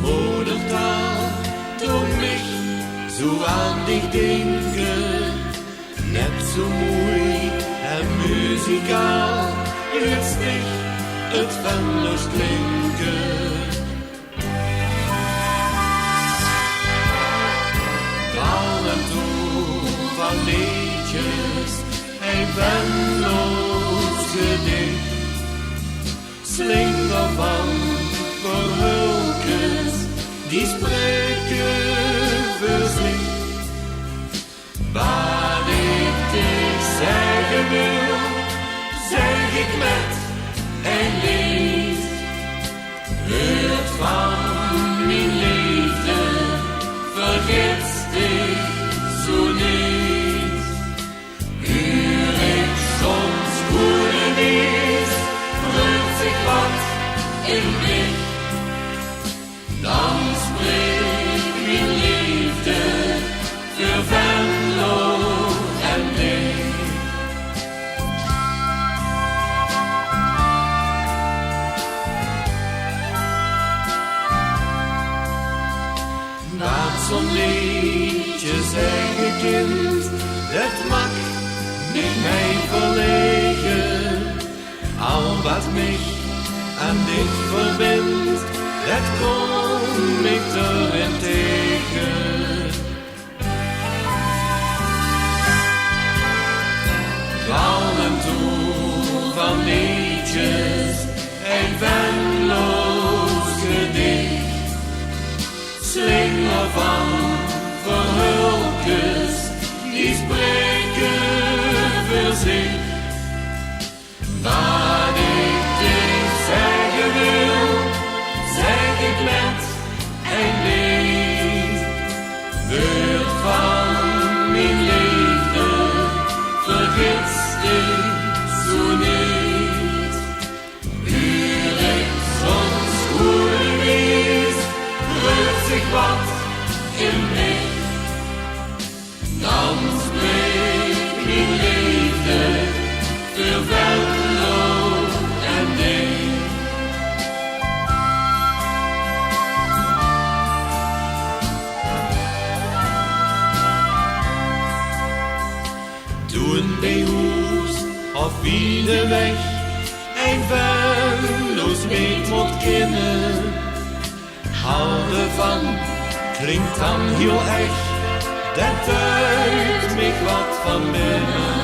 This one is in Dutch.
Moedertaal tut mich so an dich denken, net so mooi en muzikaal, jetzt nicht het Fenlers klinken. Alle toe van liedjes, een Venlo's gedicht, slinger van verhulkes, die spreken voor zich. Wat ik dich zeggen wil, zeg ik met een lied. Het van mijn liefde vergeet dich so niet. Uur ik soms goede nieuws, rührt sich wat in mich. Dan spreekt mijn liefde für Venlo en dich. Wat zo'n liedje zeggen, kind, dat mag niet mee verlegen. Al wat mich aan dich verbindt, dat kom ik erin tegen. Allen toe van liedjes, een Venlo's gedicht, slinger van verhulkes, die spreken voor zich. Wat ik dich zeggen wil, zeg ik met een lied. Wordt van mijn liefde, vergeet dich so niet. Uur ik soms goede nieuws, rührt sich wat in mich. Dan spreekt mijn liefde für Venlo en dich. Toen bij Hoes auf wie weg, een Venlo's meet moet kennen. Hou van klinkt dan heel echt, dat duidt mich wat van binnen.